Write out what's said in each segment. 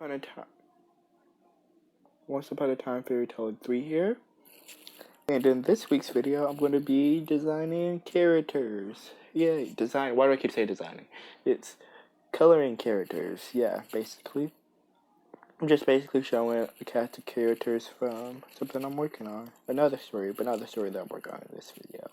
upon a time, Once Upon a Time Fairy Tale 3 here. And in this week's video, I'm going to be designing characters. Yay, design. Why do I keep saying designing? It's coloring characters. Yeah, basically. I'm just basically showing a cast of characters from something I'm working on. Another story, but not the story that I'm working on in this video.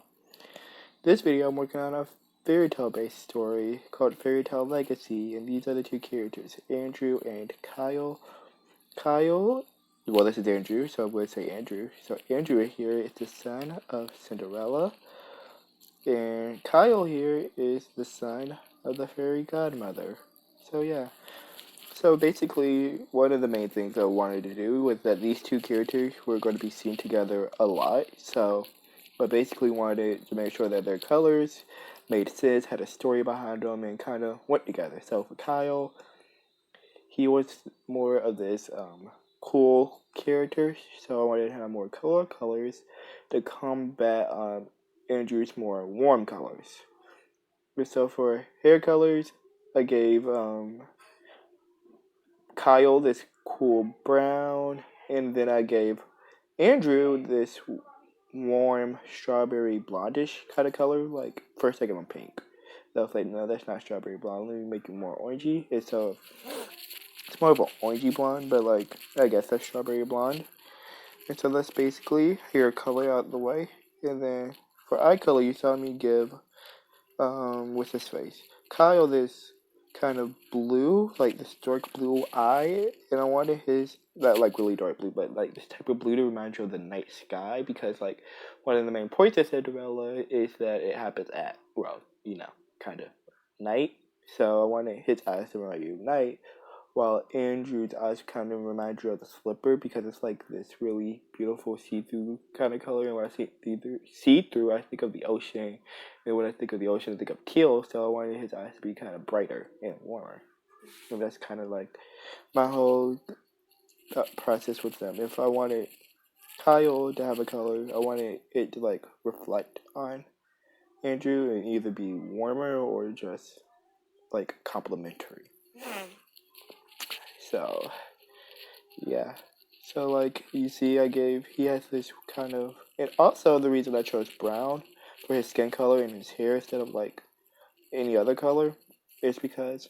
This video, I'm working on a fairy tale based story called Fairy Tale Legacy, and these are the two characters, Andrew and Kyle. Well, this is Andrew, so I'm going to say Andrew. So Andrew here is the son of Cinderella, and Kyle here is the son of the fairy godmother. So yeah. So basically, one of the main things I wanted to do was that these two characters were going to be seen together a lot. So I basically wanted to make sure that their colors made sense, had a story behind them, and kind of went together. So for Kyle, he was more of this cool character, so I wanted to have more colors to combat Andrew's more warm colors. So for hair colors, I gave Kyle this cool brown, and then I gave Andrew this warm strawberry blondish kind of color. Like first I gave him pink. So I was like, no, that's not strawberry blonde. Let me make it more orangey. And so it's more of an orangey blonde, but like I guess that's strawberry blonde. And so that's basically hair color out of the way. And then for eye color, you saw me give what's his face? Kyle this kind of blue, like this dark blue eye, and I wanted his not like really dark blue, but like this type of blue to remind you of the night sky, because like one of the main points of Cinderella is that it happens at kind of night. So I wanted his eyes to remind you of night, while Andrew's eyes kind of remind you of the slipper, because it's like this really beautiful see-through kind of color. And when I say see-through, I think of the ocean. And when I think of the ocean, I think of teal. So I wanted his eyes to be kind of brighter and warmer. And that's kind of like my whole thought process with them. If I wanted Kyle to have a color, I wanted it to like reflect on Andrew and either be warmer or just like complementary. So, yeah. So, like, you see, he has this kind of, and also the reason I chose brown for his skin color and his hair instead of, like, any other color is because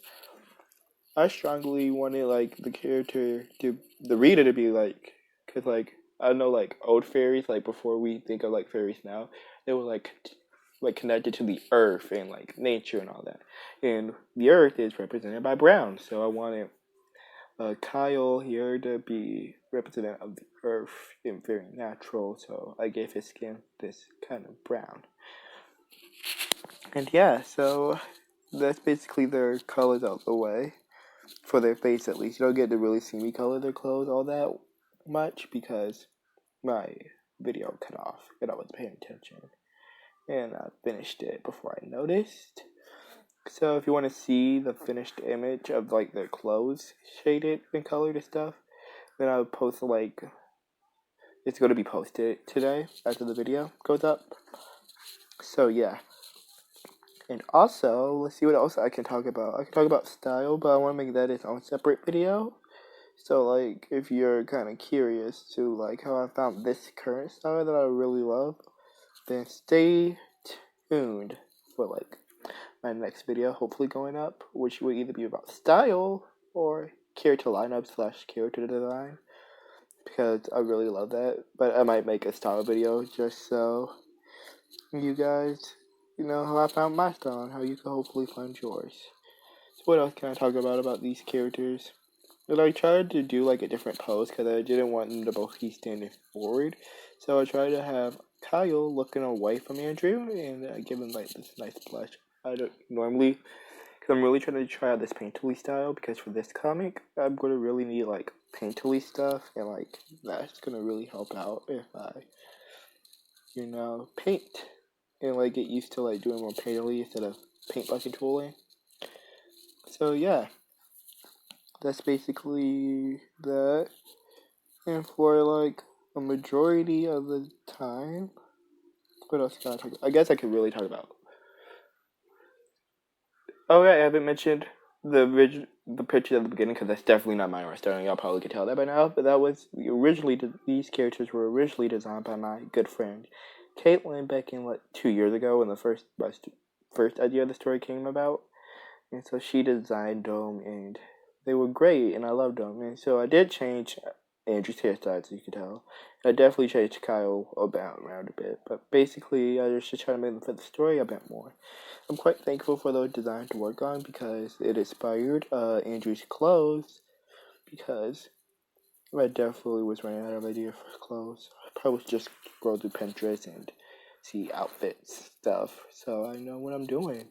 I strongly wanted, like, the reader to be, like, because, like, I know, like, old fairies, like, before we think of, like, fairies now, they were, like, connected to the earth and, like, nature and all that. And the earth is represented by brown, so I wanted Kyle here to be representative of the earth and very natural, so I gave his skin this kind of brown. And yeah, so that's basically their colors out the way. For their face at least. You don't get to really see me color their clothes all that much because my video cut off and I wasn't paying attention. And I finished it before I noticed. So if you want to see the finished image of like their clothes shaded and colored and stuff, then I'll post it's going to be posted today after the video goes up. So yeah. And also, let's see what else I can talk about. I can talk about style, but I want to make that its own separate video. So like if you're kind of curious to like how I found this current style that I really love, then stay tuned for like my next video, hopefully going up, which will either be about style or character lineup / character design, because I really love that. But I might make a style video just so you guys know how I found my style and how you can hopefully find yours. So what else can I talk about these characters? And I tried to do like a different pose because I didn't want them to both be standing forward. So I tried to have Kyle looking away from Andrew and give him like this nice blush. I don't normally, because I'm really trying to try out this painterly style, because for this comic, I'm going to really need like painterly stuff, and like that's going to really help out if I, paint and like get used to like doing more painterly instead of paint bucket tooling. So yeah, that's basically that. And for like a majority of the time, what else can I talk about? I guess I could really talk about. Oh yeah, I haven't mentioned the the picture at the beginning, because that's definitely not my art style. Y'all probably could tell that by now. But that was these characters were originally designed by my good friend Caitlin back in like 2 years ago when the first idea of the story came about. And so she designed them, and they were great, and I loved them. And so I did change Andrew's hairstyle, as you can tell. I definitely changed Kyle around a bit, but basically I just try to make them fit the story a bit more. I'm quite thankful for those designs to work on because it inspired Andrew's clothes, because I definitely was running out of ideas for clothes. I probably just scroll through Pinterest and see outfits stuff, so I know what I'm doing.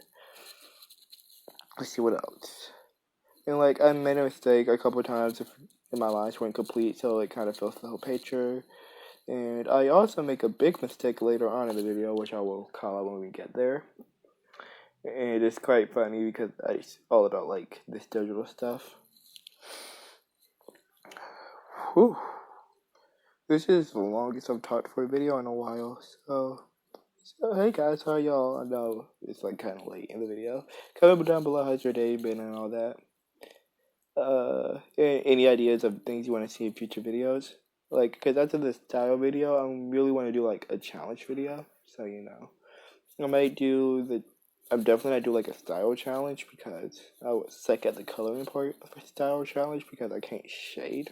Let's see what else. And like I made a mistake a couple of times in my lines weren't complete, so it kind of fills the whole picture. And I also make a big mistake later on in the video, which I will call out when we get there. And it's quite funny because it's all about like this digital stuff. Whew. This is the longest I've talked for a video in a while, so hey guys, how are y'all? I know it's like kind of late in the video. Comment down below how's your day been and all that. Any ideas of things you want to see in future videos? Like, because after the style video, I really want to do like a challenge video, so you know. I'm definitely gonna do like a style challenge because I was sick at the coloring part of a style challenge because I can't shade.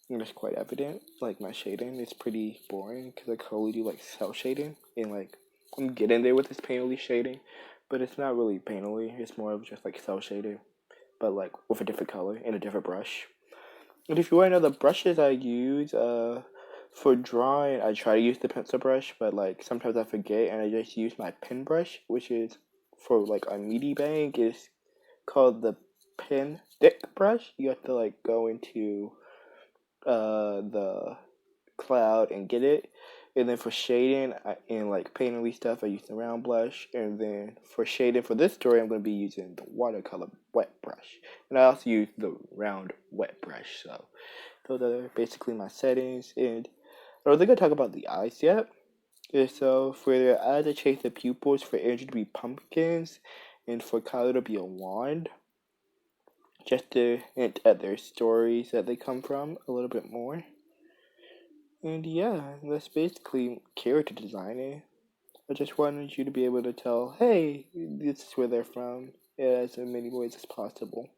And it's quite evident. Like my shading is pretty boring because I can only do like cell shading, and like I'm getting there with this painterly shading, but it's not really painterly. It's more of just like cell shading, but like with a different color and a different brush. And if you want to know the brushes I use, for drawing, I try to use the pencil brush, but like sometimes I forget and I just use my pen brush, which is for like a meaty bang. It's called the pen thick brush. You have to like go into the cloud and get it. And then for shading and like painterly stuff, I use the round brush. And then for shading for this story, I'm going to be using the watercolor wet brush. And I also use the round wet brush. So those are basically my settings. And I don't think I talk about the eyes yet. And so for their eyes, I change the pupils for Andrew to be pumpkins and for Kylo to be a wand. Just to hint at their stories that they come from a little bit more. And yeah, that's basically character designing. I just wanted you to be able to tell, hey, this is where they're from, as in many ways as possible.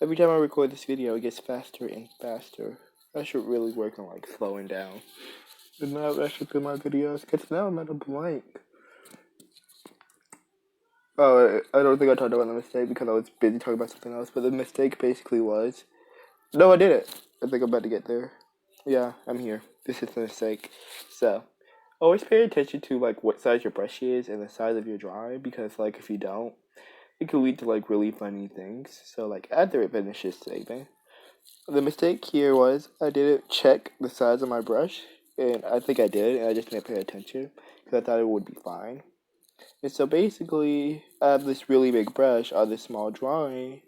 Every time I record this video, it gets faster and faster. I should really work on like slowing down. And now I should do my videos, because now I'm at a blank. Oh, I don't think I talked about the mistake because I was busy talking about something else, but the mistake basically was... No, I did it. I think I'm about to get there. Yeah, I'm here. This is the mistake. So, always pay attention to, like, what size your brush is and the size of your drawing, because, like, if you don't, it can lead to, like, really funny things. So, like, after it finishes saving. The mistake here was I didn't check the size of my brush, and I think I did, and I just didn't pay attention, because I thought it would be fine. And so basically, I have this really big brush on this small drawing,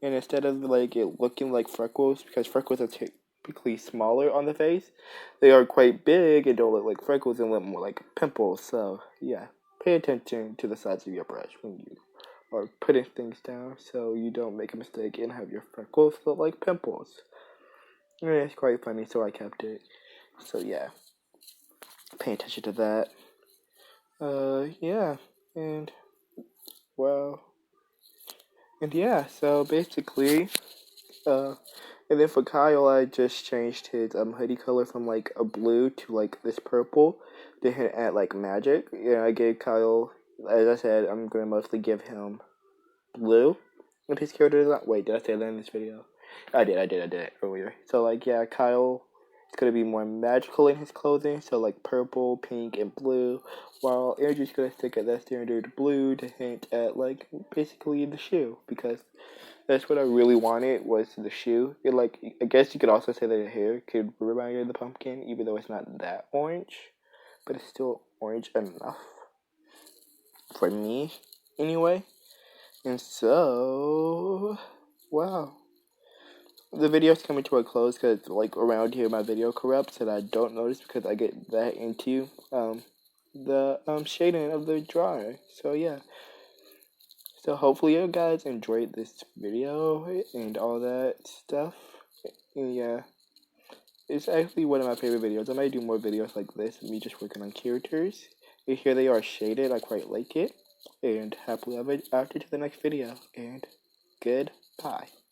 and instead of like it looking like freckles, because freckles are typically smaller on the face, they are quite big and don't look like freckles and look more like pimples. So yeah, pay attention to the size of your brush when you are putting things down, so you don't make a mistake and have your freckles look like pimples. And it's quite funny, so I kept it. So yeah, pay attention to that. Yeah. And, well, and yeah, so basically, and then for Kyle, I just changed his hoodie color from like a blue to like this purple to hint at like magic. Yeah, I gave Kyle, as I said, I'm gonna mostly give him blue in his character design. Wait, did I say that in this video? I did it earlier. So like, yeah, Kyle is gonna be more magical in his clothing, so like purple, pink, and blue, while Andrew's gonna stick at that standard blue to hint at like basically the shoe, because that's what I really wanted was the shoe. It like, I guess you could also say that the hair could remind you of the pumpkin, even though it's not that orange, but it's still orange enough for me anyway. And so, wow. The video's coming to a close because, like, around here my video corrupts and I don't notice because I get that into the shading of the drawing. So yeah. So hopefully you guys enjoyed this video and all that stuff. And yeah. It's actually one of my favorite videos. I might do more videos like this, me just working on characters. And here they are shaded, I quite like it. And happily ever after to the next video. And goodbye.